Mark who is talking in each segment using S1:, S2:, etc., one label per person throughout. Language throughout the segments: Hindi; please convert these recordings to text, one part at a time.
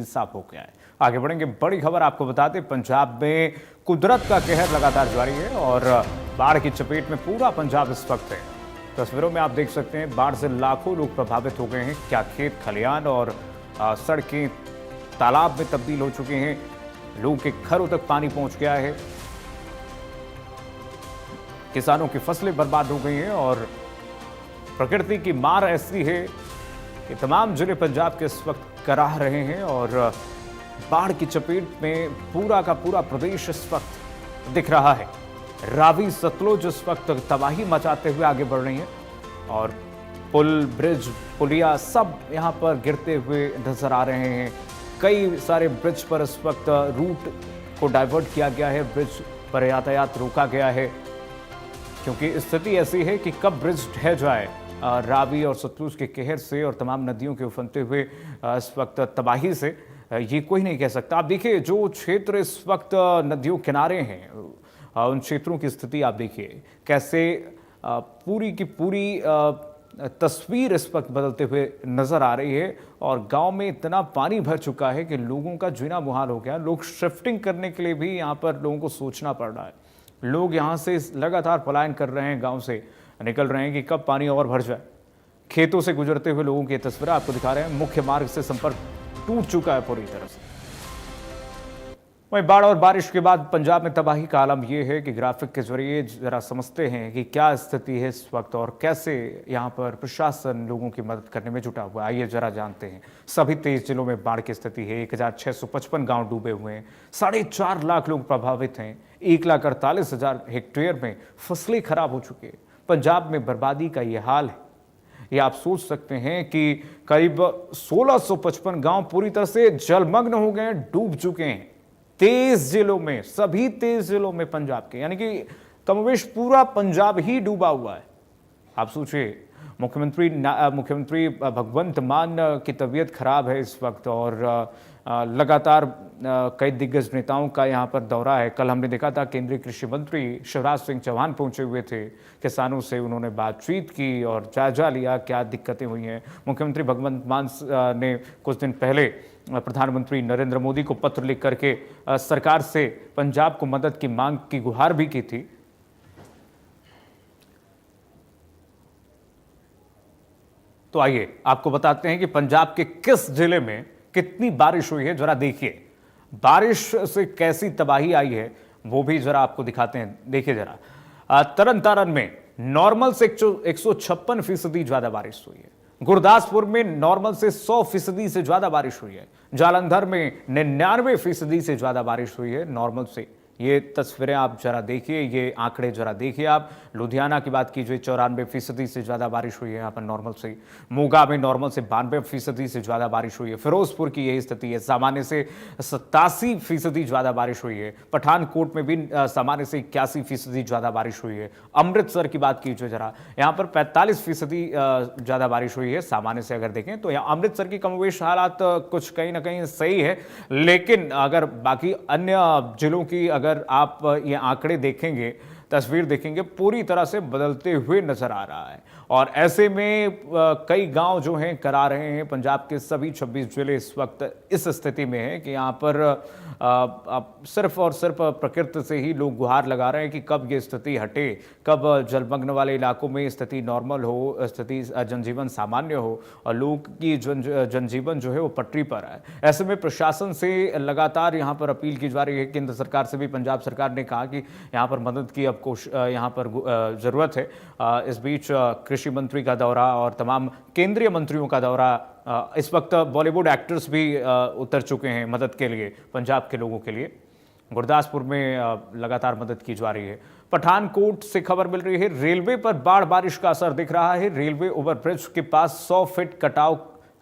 S1: साफ हो गया है। आगे बढ़ेंगे, बड़ी खबर आपको बता दें, पंजाब में कुदरत का कहर लगातार जारी है और बाढ़ की चपेट में पूरा पंजाब इस वक्त है। तस्वीरों में आप देख सकते हैं, बाढ़ से लाखों लोग प्रभावित हो गए हैं। क्या खेत खलियान और सड़कें तालाब में तब्दील हो चुके हैं। लोगों के घरों तक पानी पहुंच गया है। किसानों की फसलें बर्बाद हो गई हैं और प्रकृति की मार ऐसी है कि तमाम जिले पंजाब के इस वक्त कराह रहे हैं और बाढ़ की चपेट में पूरा का पूरा प्रदेश इस वक्त दिख रहा है। रावी सतलुज इस वक्त तबाही मचाते हुए आगे बढ़ रही है और पुल, ब्रिज, पुलिया सब यहां पर गिरते हुए नजर आ रहे हैं। कई सारे ब्रिज पर इस वक्त रूट को डाइवर्ट किया गया है, ब्रिज पर यातायात रोका गया है क्योंकि स्थिति ऐसी है कि कब ब्रिज ढह जाए रावी और सतलुज के कहर से और तमाम नदियों के उफनते हुए इस वक्त तबाही से, ये कोई नहीं कह सकता। आप देखिए, जो क्षेत्र इस वक्त नदियों किनारे हैं उन क्षेत्रों की स्थिति आप देखिए कैसे पूरी की पूरी तस्वीर इस वक्त बदलते हुए नजर आ रही है और गांव में इतना पानी भर चुका है कि लोगों का जीना मुहाल हो गया। लोग शिफ्टिंग करने के लिए भी यहाँ पर लोगों को सोचना पड़ रहा है। लोग यहाँ से लगातार पलायन कर रहे हैं, गांव से निकल रहे हैं कि कब पानी और भर जाए। खेतों से गुजरते हुए लोगों की तस्वीरें आपको दिखा रहे हैं। मुख्य मार्ग से संपर्क टूट चुका है पूरी तरह से। वहीं बाढ़ और बारिश के बाद पंजाब में तबाही का आलम यह है कि ग्राफिक के जरिए जरा समझते हैं कि क्या स्थिति है इस वक्त और कैसे यहां पर प्रशासन लोगों की मदद करने में जुटा हुआ है। आइए जरा जानते हैं। सभी 23 जिलों में बाढ़ की स्थिति है। 1655 गांव डूबे हुए हैं। 4.5 लाख लोग प्रभावित हैं। 1,48,000 हेक्टेयर में फसलें खराब हो चुकी है। पंजाब में बर्बादी का यह हाल है। ये आप सोच सकते हैं कि करीब 1655 गांव पूरी तरह से जलमग्न हो गए हैं, डूब चुके हैं। 23 जिलों में, सभी 23 जिलों में पंजाब के, यानी कि कमोवेश पूरा पंजाब ही डूबा हुआ है। आप सोचिए, मुख्यमंत्री भगवंत मान की तबीयत खराब है इस वक्त और लगातार कई दिग्गज नेताओं का यहां पर दौरा है। कल हमने देखा था केंद्रीय कृषि मंत्री शिवराज सिंह चौहान पहुंचे हुए थे। किसानों से उन्होंने बातचीत की और जायजा लिया क्या दिक्कतें हुई हैं। मुख्यमंत्री भगवंत मान ने कुछ दिन पहले प्रधानमंत्री नरेंद्र मोदी को पत्र लिख करके सरकार से पंजाब को मदद की मांग की गुहार भी की थी। तो आइए आपको बताते हैं कि पंजाब के किस जिले में कितनी बारिश हुई है। जरा देखिए, बारिश से कैसी तबाही आई है वो भी जरा आपको दिखाते हैं। देखिए जरा, तरन तारण में नॉर्मल से 156% ज्यादा बारिश हुई है। गुरदासपुर में नॉर्मल से 100% से ज्यादा बारिश हुई है। जालंधर में 99% से ज्यादा बारिश हुई है नॉर्मल से। ये तस्वीरें आप जरा देखिए, ये आंकड़े जरा देखिए आप। लुधियाना की बात कीजिए, 94% से ज्यादा बारिश हुई है यहाँ पर नॉर्मल से। मोगा में नॉर्मल से 92% से ज्यादा बारिश हुई है। फिरोजपुर की यही स्थिति है, सामान्य से 87% ज्यादा बारिश हुई है। पठानकोट में भी सामान्य से 81% ज्यादा बारिश हुई है। अमृतसर की बात कीजिए जरा, यहाँ पर 45% ज्यादा बारिश हुई है सामान्य से। अगर देखें तो यहाँ अमृतसर की कमोवेश हालात कुछ कहीं ना कहीं सही है, लेकिन अगर बाकी अन्य जिलों की अगर आप ये आंकड़े देखेंगे, तस्वीर देखेंगे, पूरी तरह से बदलते हुए नजर आ रहा है। और ऐसे में कई गांव जो हैं करा रहे हैं। पंजाब के सभी 26 जिले इस वक्त इस स्थिति में हैं कि यहाँ पर सिर्फ और सिर्फ प्रकृति से ही लोग गुहार लगा रहे हैं कि कब ये स्थिति हटे, कब जलमग्न वाले इलाकों में स्थिति नॉर्मल हो, स्थिति जनजीवन सामान्य हो और लोगों की जनजीवन जो है वो पटरी पर है। ऐसे में प्रशासन से लगातार यहाँ पर अपील की जा रही है। केंद्र सरकार से भी पंजाब सरकार ने कहा कि यहाँ पर मदद की अब यहाँ पर जरूरत है। इस बीच कृषि मंत्री का दौरा और तमाम केंद्रीय मंत्रियों का दौरा, इस वक्त बॉलीवुड एक्टर्स भी उतर चुके हैं मदद के लिए पंजाब के लोगों के लिए। गुरदासपुर में लगातार मदद की जा रही है। पठानकोट से खबर मिल रही है, रेलवे पर बाढ़ बारिश का असर दिख रहा है। रेलवे ओवरब्रिज के पास 100 फीट कटाव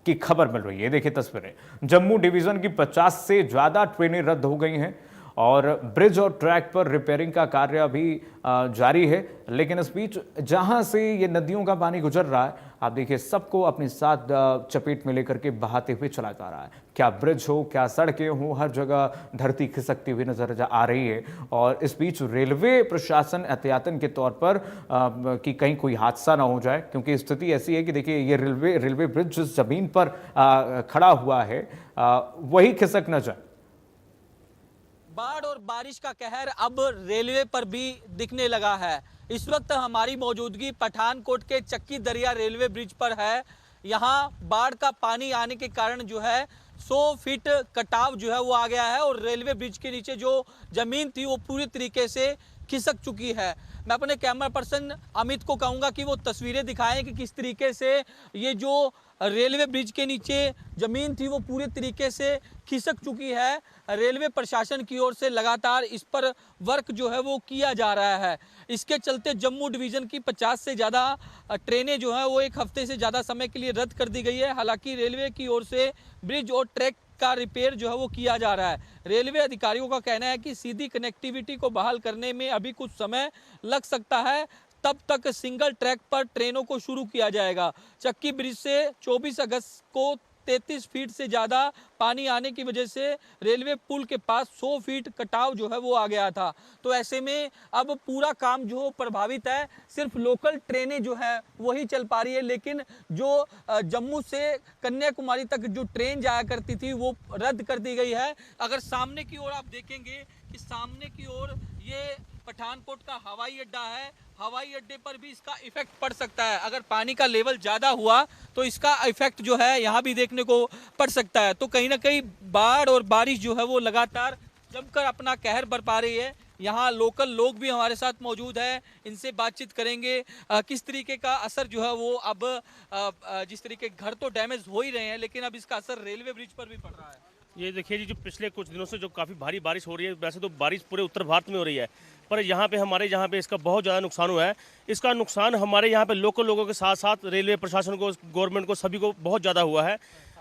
S1: की खबर मिल रही है। देखिए तस्वीरें, जम्मू डिवीजन की 50 से ज्यादा ट्रेनें रद्द हो गई हैं और ब्रिज और ट्रैक पर रिपेयरिंग का कार्य अभी जारी है। लेकिन इस बीच जहां से ये नदियों का पानी गुजर रहा है, आप देखिए सबको अपने साथ चपेट में लेकर के बहाते हुए चला जा रहा है। क्या ब्रिज हो, क्या सड़कें हो, हर जगह धरती खिसकती हुई नजर आ रही है। और इस बीच रेलवे प्रशासन एहतियातन के तौर पर कि कहीं कोई हादसा ना हो जाए, क्योंकि स्थिति ऐसी है कि देखिए ये रेलवे ब्रिज जिस जमीन पर खड़ा हुआ है वही खिसक न जाए।
S2: बाढ़ और बारिश का कहर अब रेलवे पर भी दिखने लगा है। इस वक्त हमारी मौजूदगी पठानकोट के चक्की दरिया रेलवे ब्रिज पर है। यहाँ बाढ़ का पानी आने के कारण जो है 100 फीट कटाव जो है वो आ गया है और रेलवे ब्रिज के नीचे जो जमीन थी वो पूरी तरीके से खिसक चुकी है। मैं अपने कैमरा पर्सन अमित को कहूँगा कि वो तस्वीरें दिखाएं कि किस तरीके से ये जो रेलवे ब्रिज के नीचे ज़मीन थी वो पूरे तरीके से खिसक चुकी है। रेलवे प्रशासन की ओर से लगातार इस पर वर्क जो है वो किया जा रहा है। इसके चलते जम्मू डिवीज़न की 50 से ज़्यादा ट्रेनें जो हैं वो एक हफ्ते से ज़्यादा समय के लिए रद्द कर दी गई है। हालांकि रेलवे की ओर से ब्रिज और ट्रैक का रिपेयर जो है वो किया जा रहा है। रेलवे अधिकारियों का कहना है कि सीधी कनेक्टिविटी को बहाल करने में अभी कुछ समय लग सकता है, तब तक सिंगल ट्रैक पर ट्रेनों को शुरू किया जाएगा। चक्की ब्रिज से 24 अगस्त को 33 फीट से ज़्यादा पानी आने की वजह से रेलवे पुल के पास 100 फीट कटाव जो है वो आ गया था। तो ऐसे में अब पूरा काम जो प्रभावित है। सिर्फ लोकल ट्रेनें जो है वही चल पा रही है, लेकिन जो जम्मू से कन्याकुमारी तक जो ट्रेन जाया करती थी वो रद्द कर दी गई है। अगर सामने की ओर आप देखेंगे कि सामने की ओर ये पठानकोट का हवाई अड्डा है। हवाई अड्डे पर भी इसका इफेक्ट पड़ सकता है। अगर पानी का लेवल ज़्यादा हुआ तो इसका इफेक्ट जो है यहाँ भी देखने को पड़ सकता है। तो कहीं ना कहीं बाढ़ और बारिश जो है वो लगातार जमकर अपना कहर बरपा रही है। यहाँ लोकल लोग भी हमारे साथ मौजूद हैं, इनसे बातचीत करेंगे किस तरीके का असर जो है वो अब जिस तरीके घर तो डैमेज हो ही रहे हैं, लेकिन अब इसका असर रेलवे ब्रिज पर भी पड़ रहा है।
S3: ये देखिए जी, जो पिछले कुछ दिनों से जो काफ़ी भारी बारिश हो रही है, वैसे तो बारिश पूरे उत्तर भारत में हो रही है, पर हमारे यहाँ पे इसका बहुत ज़्यादा नुकसान हुआ है। इसका नुकसान हमारे यहाँ पे लोकल लोगों के साथ साथ रेलवे प्रशासन को, गवर्नमेंट को, सभी को बहुत ज़्यादा हुआ है।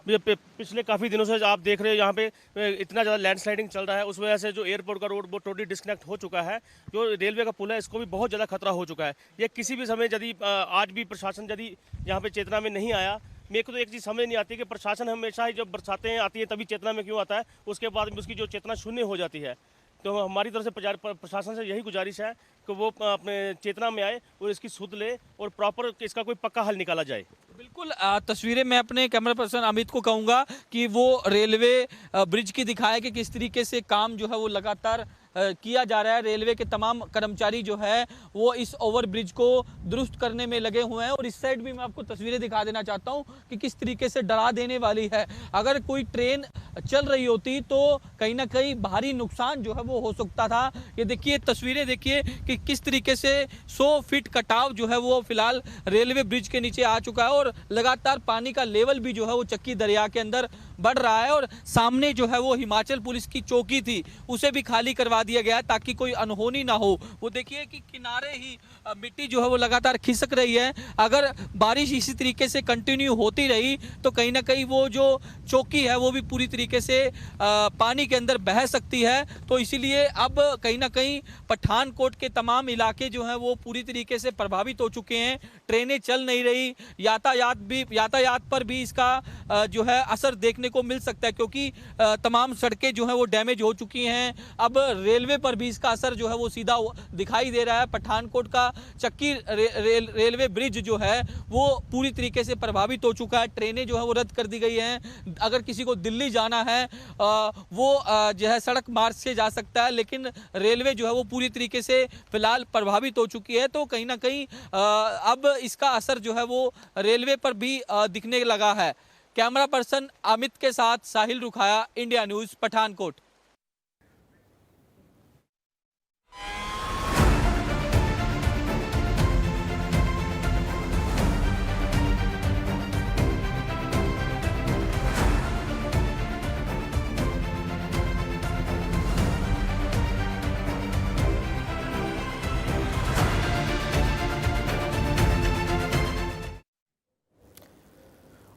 S3: पिछले काफ़ी दिनों से आप देख रहे हो यहाँ पे इतना ज़्यादा लैंडस्लाइडिंग चल रहा है, उस वजह से जो एयरपोर्ट का रोड वो टोटली डिस्कनेक्ट हो चुका है। जो रेलवे का पुल है इसको भी बहुत ज़्यादा खतरा हो चुका है। ये किसी भी समय यदि आज भी प्रशासन यदि यहाँ पे चेतना में नहीं आया, मेरे को तो एक चीज़ समझ नहीं आती कि प्रशासन हमेशा ही जब बरसातें आती है तभी चेतना में क्यों आता है, उसके बाद में उसकी जो चेतना शून्य हो जाती है। तो हमारी तरफ से प्रशासन से यही गुजारिश है कि वो अपने चेतना में आए और इसकी सुध ले और प्रॉपर इसका कोई पक्का हल निकाला जाए।
S2: बिल्कुल, तस्वीरें मैं अपने कैमरा पर्सन अमित को कहूँगा कि वो रेलवे ब्रिज की दिखाए कि किस तरीके से काम जो है वो लगातार किया जा रहा है। रेलवे के तमाम कर्मचारी जो है वो इस ओवर ब्रिज को दुरुस्त करने में लगे हुए हैं। और इस साइड भी मैं आपको तस्वीरें दिखा देना चाहता हूं कि किस तरीके से डरा देने वाली है। अगर कोई ट्रेन चल रही होती तो कहीं ना कहीं भारी नुकसान जो है वो हो सकता था। ये देखिए, तस्वीरें देखिए कि किस तरीके से 100 फीट कटाव जो है वो फिलहाल रेलवे ब्रिज के नीचे आ चुका है और लगातार पानी का लेवल भी जो है वो चक्की दरिया के अंदर बढ़ रहा है। और सामने जो है वो हिमाचल पुलिस की चौकी थी, उसे भी खाली करवा दिया गया है ताकि कोई अनहोनी ना हो। वो देखिए कि किनारे ही मिट्टी जो है वो लगातार खिसक रही है। अगर बारिश इसी तरीके से कंटिन्यू होती रही तो कहीं ना कहीं वो जो चौकी है वो भी पूरी तरीके से पानी के अंदर बह सकती है। तो इसीलिए अब कहीं ना कहीं पठानकोट के तमाम इलाके जो हैं वो पूरी तरीके से प्रभावित हो चुके हैं। ट्रेनें चल नहीं रही, यातायात पर भी इसका जो है असर देखने को मिल सकता है, क्योंकि तमाम सड़कें जो हैं वो डैमेज हो चुकी हैं। अब रेलवे पर भी इसका असर जो है वो सीधा दिखाई दे रहा है। पठानकोट का चक्की रेलवे ब्रिज जो है वो पूरी तरीके से प्रभावित हो चुका है। ट्रेनें जो है वो रद्द कर दी गई हैं। अगर किसी को दिल्ली जाना है वो जो है सड़क मार्ग से जा सकता है, लेकिन रेलवे जो है वो पूरी तरीके से फिलहाल प्रभावित हो चुकी है। तो कहीं ना कहीं अब इसका असर जो है वो रेलवे पर भी दिखने लगा है। कैमरा पर्सन अमित के साथ साहिल रुखाया, इंडिया न्यूज़, पठानकोट।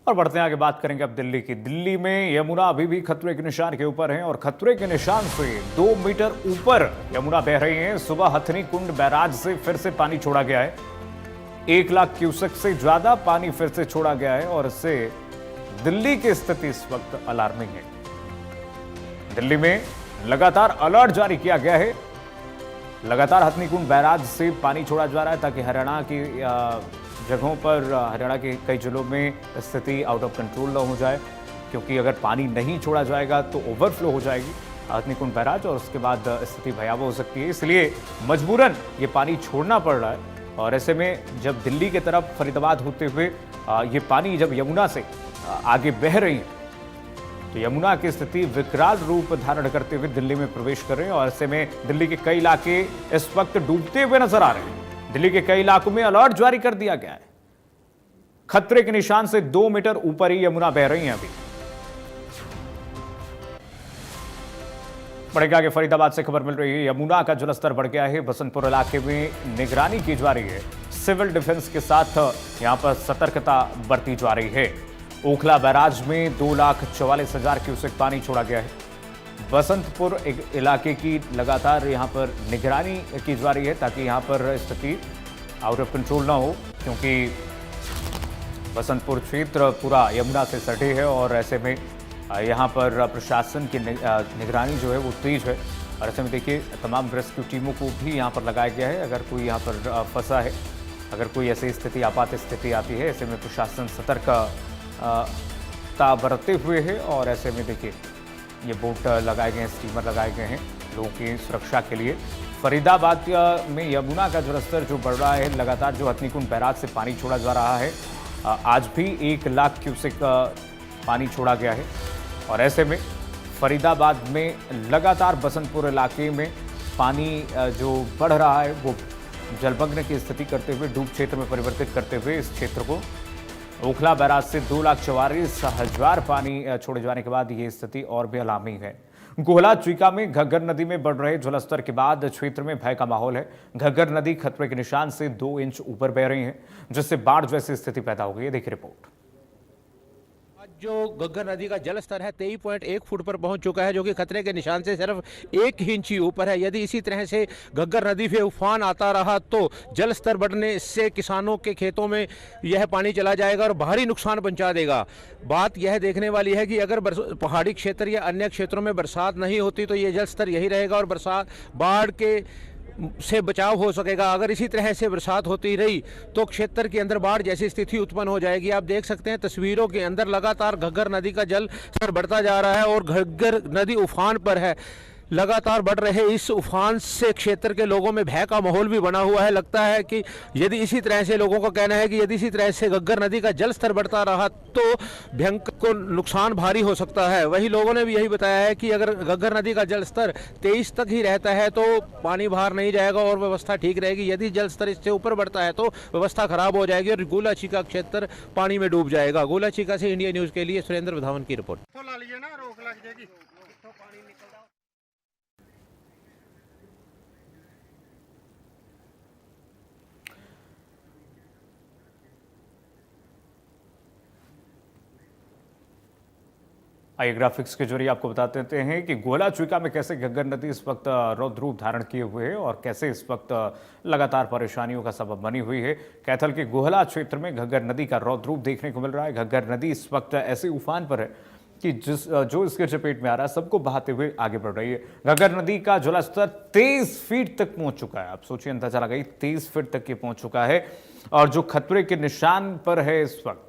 S1: और बढ़ते हैं आगे, बात करेंगे अब दिल्ली की। दिल्ली में यमुना अभी भी खतरे के निशान के ऊपर है और खतरे के निशान से 2 मीटर ऊपर यमुना बह रही है। सुबह हथनी कुंड बैराज से फिर से पानी छोड़ा गया है। 1 लाख क्यूसेक से ज्यादा पानी फिर से छोड़ा गया है और इससे दिल्ली की स्थिति इस वक्त अलार्मिंग है। दिल्ली में लगातार अलर्ट जारी किया गया है। लगातार हथनी कुंड बैराज से पानी छोड़ा जा रहा है ताकि हरियाणा की जगहों पर, हरियाणा के कई जिलों में स्थिति आउट ऑफ कंट्रोल न हो जाए, क्योंकि अगर पानी नहीं छोड़ा जाएगा तो ओवरफ्लो हो जाएगी हथनी कुंड बैराज और उसके बाद स्थिति भयावह हो सकती है। इसलिए मजबूरन ये पानी छोड़ना पड़ रहा है। और ऐसे में जब दिल्ली की तरफ फरीदाबाद होते हुए ये पानी जब यमुना से आगे बह रही है तो यमुना की स्थिति विकराल रूप धारण करते हुए दिल्ली में प्रवेश कर रहे हैं और ऐसे में दिल्ली के कई इलाके इस वक्त डूबते हुए नजर आ रहे हैं। दिल्ली के कई इलाकों में अलर्ट जारी कर दिया गया है। खतरे के निशान से 2 मीटर ऊपर ही यमुना बह रही है। अभी बढ़ेगा आगे, फरीदाबाद से खबर मिल रही है यमुना का जलस्तर बढ़ गया है। बसंतपुर इलाके में निगरानी की जा रही है। सिविल डिफेंस के साथ यहां पर सतर्कता बरती जा रही है। ओखला बैराज में 2,44,000 क्यूसेक पानी छोड़ा गया है। बसंतपुर इलाके की लगातार यहां पर निगरानी की जा रही है ताकि यहां पर स्थिति आउट ऑफ कंट्रोल ना हो, क्योंकि बसंतपुर क्षेत्र पूरा यमुना से सटे है और ऐसे में यहां पर प्रशासन की निगरानी जो है वो तेज है। और ऐसे में देखिए तमाम रेस्क्यू टीमों को भी यहां पर लगाया गया है। अगर कोई यहां पर फंसा है, अगर कोई ऐसी स्थिति, आपात स्थिति आती है, ऐसे में प्रशासन सतर्कता बरतते हुए है। और ऐसे में देखिए ये बोट लगाए गए हैं, स्टीमर लगाए गए हैं लोगों की सुरक्षा के लिए। फरीदाबाद में यमुना का जलस्तर जो बढ़ रहा है, लगातार जो हथनी कुंड बैराज से पानी छोड़ा जा रहा है, आज भी 1 लाख क्यूसेक पानी छोड़ा गया है। और ऐसे में फरीदाबाद में लगातार बसंतपुर इलाके में पानी जो बढ़ रहा है वो जलमग्न की स्थिति करते हुए, डूब क्षेत्र में परिवर्तित करते हुए इस क्षेत्र को ओखला बैराज से 2,44,000 पानी छोड़े जाने के बाद ये स्थिति और भी अलार्मिंग है। गोहला चुइका में घग्गर नदी में बढ़ रहे जलस्तर के बाद क्षेत्र में भय का माहौल है। घग्गर नदी खतरे के निशान से 2 इंच ऊपर बह रही है, जिससे बाढ़ जैसी स्थिति पैदा हो गई है। देखिए रिपोर्ट।
S4: जो घग्गर नदी का जल स्तर है 23.1 फुट पर पहुंच चुका है, जो कि खतरे के निशान से सिर्फ 1 इंच ही ऊपर है। यदि इसी तरह से घग्गर नदी पे उफान आता रहा तो जल स्तर बढ़ने से किसानों के खेतों में यह पानी चला जाएगा और भारी नुकसान पहुंचा देगा। बात यह देखने वाली है कि अगर पहाड़ी क्षेत्र या अन्य क्षेत्रों में बरसात नहीं होती तो ये जल स्तर यही रहेगा और बाढ़ के से बचाव हो सकेगा। अगर इसी तरह से बरसात होती रही तो क्षेत्र के अंदर बाढ़ जैसी स्थिति उत्पन्न हो जाएगी। आप देख सकते हैं तस्वीरों के अंदर लगातार घग्गर नदी का जल स्तर बढ़ता जा रहा है और घग्गर नदी उफान पर है। लगातार बढ़ रहे इस उफान से क्षेत्र के लोगों में भय का माहौल भी बना हुआ है। लगता है कि यदि इसी तरह से, लोगों का कहना है कि यदि इसी तरह से घग्गर नदी का जल स्तर बढ़ता रहा तो भयंकर को नुकसान भारी हो सकता है। वही लोगों ने भी यही बताया है कि अगर घग्गर नदी का जल स्तर 23 तक ही रहता है तो पानी बाहर नहीं जाएगा और व्यवस्था ठीक रहेगी। यदि जल स्तर इससे ऊपर बढ़ता है तो व्यवस्था खराब हो जाएगी और गोला चीका क्षेत्र पानी में डूब जाएगा। गोला चीका से इंडिया न्यूज के लिए सुरेंद्र विधावन की रिपोर्ट।
S1: आइए ग्राफिक्स के जरिए आपको बता देते हैं कि गोला चुइका में कैसे घग्गर नदी इस वक्त रौद्र रूप धारण किए हुए है और कैसे इस वक्त लगातार परेशानियों का सबब बनी हुई है। कैथल के गोहला क्षेत्र में घग्गर नदी का रौद्र रूप देखने को मिल रहा है। घग्गर नदी इस वक्त ऐसे उफान पर है कि जो इसके चपेट में आ रहा है सबको बहाते हुए आगे बढ़ रही है। घग्गर नदी का जलस्तर 23 फीट तक पहुंच चुका है। आप सोचिए, अंदाजा लगाइए, 23 फीट तक ये पहुंच चुका है और जो खतरे के निशान पर है इस वक्त,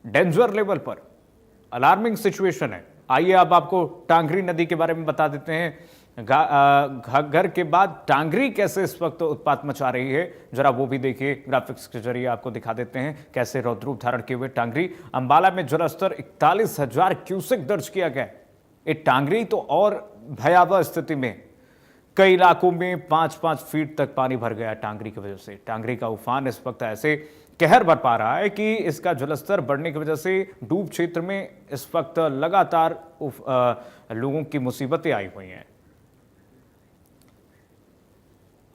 S1: डेंजर लेवल पर, अलार्मिंग सिचुएशन है। आइए अब आपको टांगरी नदी के बारे में बता देते हैं। घग्गर के बाद टांगरी कैसे इस वक्त उत्पात मचा रही है, जरा वो भी देखिए। ग्राफिक्स के जरिए आपको दिखा देते हैं कैसे रौद्र रूप धारण किए हुए टांगरी। अंबाला में जलस्तर 41,000 क्यूसेक दर्ज किया गया। ये टांगरी तो और भयावह स्थिति में, कई इलाकों में 5-5 फीट तक पानी भर गया टांगरी की वजह से। टांगरी का उफान इस वक्त ऐसे कहर बरपा रहा है कि इसका जलस्तर बढ़ने की वजह से डूब क्षेत्र में इस वक्त लगातार लोगों की मुसीबतें आई हुई हैं।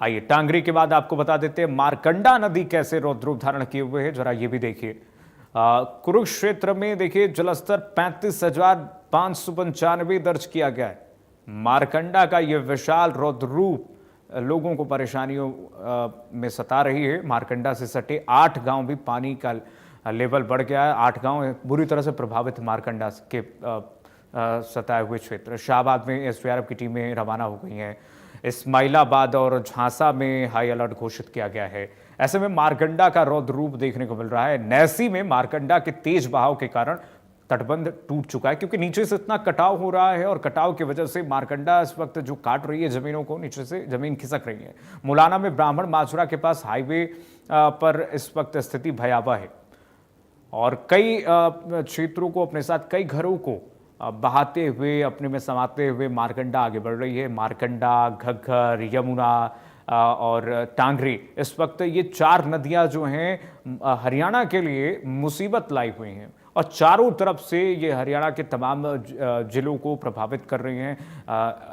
S1: आइए टांगरी के बाद आपको बता देते हैं मारकंडा नदी कैसे रौद्र रूप धारण किए हुए है, जरा ये भी देखिए। कुरुक्षेत्र में देखिए जलस्तर 35,595 दर्ज किया गया है। मारकंडा का यह विशाल रौद्र रूप लोगों को परेशानियों में सता रही है। मारकंडा से सटे 8 गांव भी पानी का लेवल बढ़ गया है। 8 गांव बुरी तरह से प्रभावित मारकंडा के सताए हुए क्षेत्र। शाहबाद में एसडीआरएफ की टीमें रवाना हो गई हैं। इस्माइलाबाद और झांसा में हाई अलर्ट घोषित किया गया है। ऐसे में मारकंडा का रौद्र रूप देखने को मिल रहा है। नैसी में मारकंडा के तेज बहाव के कारण तटबंध टूट चुका है, क्योंकि नीचे से इतना कटाव हो रहा है और कटाव की वजह से मारकंडा इस वक्त जो काट रही है जमीनों को, नीचे से जमीन खिसक रही है। मुलाना में ब्राह्मण माछुरा के पास हाईवे पर इस वक्त स्थिति भयावह है और कई क्षेत्रों को अपने साथ, कई घरों को बहाते हुए, अपने में समाते हुए मारकंडा आगे बढ़ रही है। मारकंडा, घग्गर, यमुना और टांगरी, इस वक्त ये 4 नदियां जो हैं हरियाणा के लिए मुसीबत लाई हुई हैं और चारों तरफ से ये हरियाणा के तमाम जिलों को प्रभावित कर रही हैं,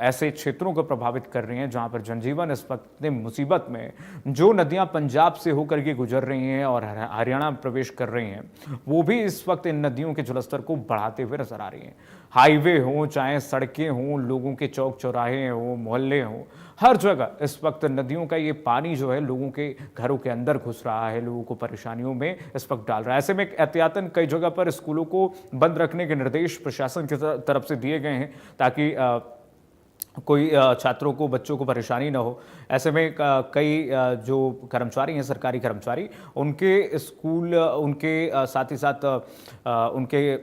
S1: ऐसे क्षेत्रों को प्रभावित कर रही हैं जहां पर जनजीवन इस वक्त मुसीबत में है। जो नदियां पंजाब से होकर के गुजर रही हैं और हरियाणा में प्रवेश कर रही हैं, वो भी इस वक्त इन नदियों के जलस्तर को बढ़ाते हुए नजर आ रही हैं। हाईवे हों, चाहे सड़कें हों, लोगों के चौक चौराहे हों, मोहल्ले हों, हर जगह इस वक्त नदियों का ये पानी जो है लोगों के घरों के अंदर घुस रहा है, लोगों को परेशानियों में इस वक्त डाल रहा है। ऐसे में एहतियातन कई जगह पर स्कूलों को बंद रखने के निर्देश प्रशासन की तरफ से दिए गए हैं ताकि कोई छात्रों को, बच्चों को परेशानी ना हो। ऐसे में कई जो कर्मचारी हैं, सरकारी कर्मचारी, उनके स्कूल, उनके साथ ही साथ उनके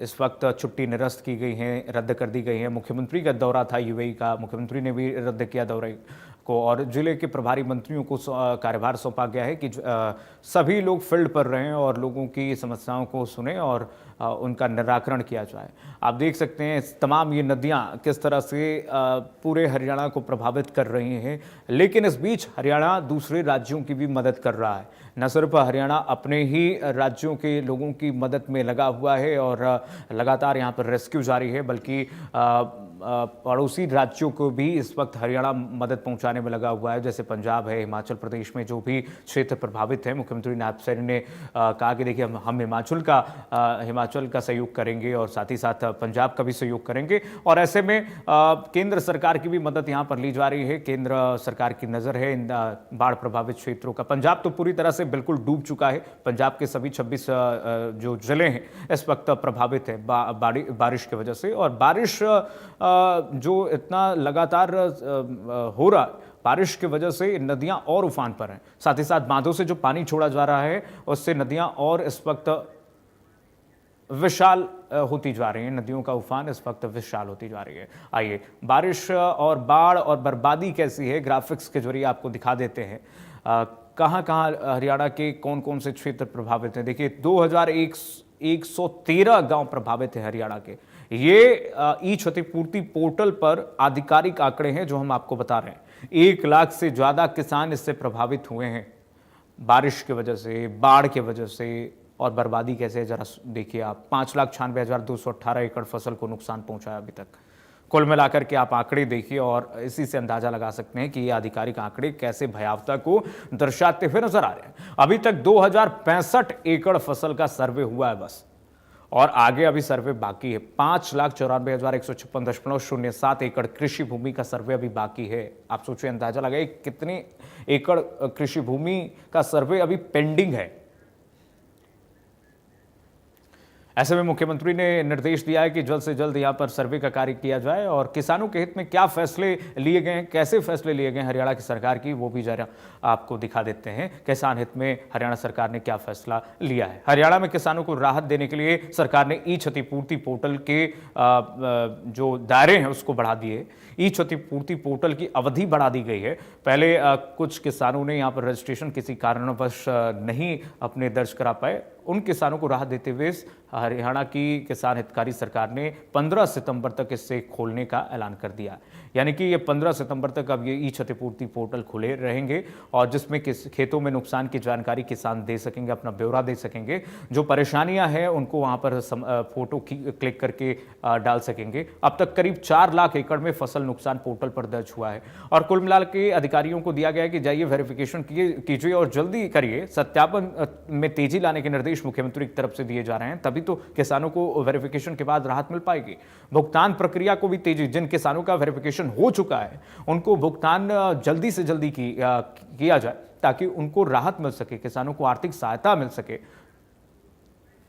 S1: इस वक्त छुट्टी निरस्त की गई हैं, रद्द कर दी गई हैं। मुख्यमंत्री का दौरा था यूएई का, मुख्यमंत्री ने भी रद्द किया दौरे को और जिले के प्रभारी मंत्रियों को कार्यभार सौंपा गया है कि सभी लोग फील्ड पर रहें और लोगों की समस्याओं को सुने और उनका निराकरण किया जाए। आप देख सकते हैं तमाम ये नदियां किस तरह से पूरे हरियाणा को प्रभावित कर रही हैं, लेकिन इस बीच हरियाणा दूसरे राज्यों की भी मदद कर रहा है। न सिर्फ हरियाणा अपने ही राज्यों के लोगों की मदद में लगा हुआ है और लगातार यहाँ पर रेस्क्यू जारी है, बल्कि पड़ोसी राज्यों को भी इस वक्त हरियाणा मदद पहुंचाने में लगा हुआ है। जैसे पंजाब है, हिमाचल प्रदेश में जो भी क्षेत्र प्रभावित है, मुख्यमंत्री नायब सैनी ने कहा कि देखिए हम हिमाचल का सहयोग करेंगे और साथ ही साथ पंजाब का भी सहयोग करेंगे। और ऐसे में केंद्र सरकार की भी मदद यहाँ पर ली जा रही है। केंद्र सरकार की नज़र है इन बाढ़ प्रभावित क्षेत्रों का। पंजाब तो पूरी तरह से बिल्कुल डूब चुका है। पंजाब के सभी 26 जो जिले हैं इस वक्त प्रभावित है बारिश की वजह से। और बारिश जो इतना लगातार हो रहा है, बारिश की वजह से नदियां और उफान पर हैं। साथ ही साथ बांधों से जो पानी छोड़ा जा रहा है उससे नदियां और इस वक्त विशाल होती जा रही हैं। नदियों का उफान इस वक्त विशाल होती जा रही है। आइए बारिश और बाढ़ और बर्बादी कैसी है ग्राफिक्स के जरिए आपको दिखा देते हैं। कहां कहां हरियाणा के कौन कौन से क्षेत्र प्रभावित हैं। देखिए 2113 गांव प्रभावित हैं हरियाणा के। ये ई क्षतिपूर्ति पोर्टल पर आधिकारिक आंकड़े हैं जो हम आपको बता रहे हैं। 1 लाख से ज्यादा किसान इससे प्रभावित हुए हैं बारिश की वजह से, बाढ़ की वजह से। और बर्बादी कैसे है जरा देखिए आप। 5,96,218 एकड़ फसल को नुकसान पहुंचा है अभी तक। कुल मिलाकर के आप आंकड़े देखिए और इसी से अंदाजा लगा सकते हैं कि ये आधिकारिक आंकड़े कैसे भयावहता को दर्शाते हुए नजर आ रहे हैं। अभी तक 2065 एकड़ फसल का सर्वे हुआ है बस, और आगे अभी सर्वे बाकी है। 5,94,156.07 एकड़ कृषि भूमि का सर्वे अभी बाकी है। आप सोचिए, अंदाजा लगाइए कितने एकड़ कृषि भूमि का सर्वे अभी पेंडिंग है। ऐसे में मुख्यमंत्री ने निर्देश दिया है कि जल्द से जल्द यहां पर सर्वे का कार्य किया जाए और किसानों के हित में क्या फैसले लिए गए हैं, कैसे फैसले लिए गए हैं हरियाणा की सरकार की, वो भी जरा आपको दिखा देते हैं। किसान हित में हरियाणा सरकार ने क्या फैसला लिया है। हरियाणा में किसानों को राहत देने के लिए सरकार ने ई क्षतिपूर्ति पोर्टल के जो दायरे हैं उसको बढ़ा दिए। ई क्षतिपूर्ति पोर्टल की अवधि बढ़ा दी गई है। पहले कुछ किसानों ने यहाँ पर रजिस्ट्रेशन किसी कारणवश नहीं अपने दर्ज करा पाए। उन किसानों को राहत देते हुए हरियाणा की किसान हितकारी सरकार ने 15 सितंबर तक इसे खोलने का ऐलान कर दिया। यानी कि ये 15 सितंबर तक अब ये ई क्षतिपूर्ति पोर्टल खुले रहेंगे और जिसमें खेतों में नुकसान की जानकारी किसान दे सकेंगे, अपना ब्यौरा दे सकेंगे, जो परेशानियां हैं उनको वहां पर फोटो क्लिक करके डाल सकेंगे। अब तक करीब 4 लाख एकड़ में फसल नुकसान पोर्टल पर दर्ज हुआ है और कुल मिलाकर के अधिकारियों को दिया गया है कि जाइए वेरिफिकेशन कीजिए और जल्दी करिए। सत्यापन में तेजी लाने के निर्देश मुख्यमंत्री की तरफ से दिए जा रहे हैं, तभी तो किसानों को वेरिफिकेशन के बाद राहत मिल पाएगी। भुगतान प्रक्रिया को भी तेजी, जिन किसानों का वेरिफिकेशन हो चुका है उनको भुगतान जल्दी से जल्दी किया जाए ताकि उनको राहत मिल सके, किसानों को आर्थिक सहायता मिल सके।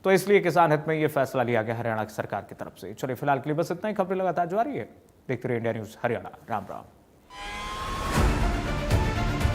S1: तो इसलिए किसान हित में यह फैसला लिया गया हरियाणा सरकार की तरफ से। चलिए फिलहाल के लिए बस इतना ही। खबरें लगातार जारी है, देखते रहिए इंडिया न्यूज हरियाणा। राम राम।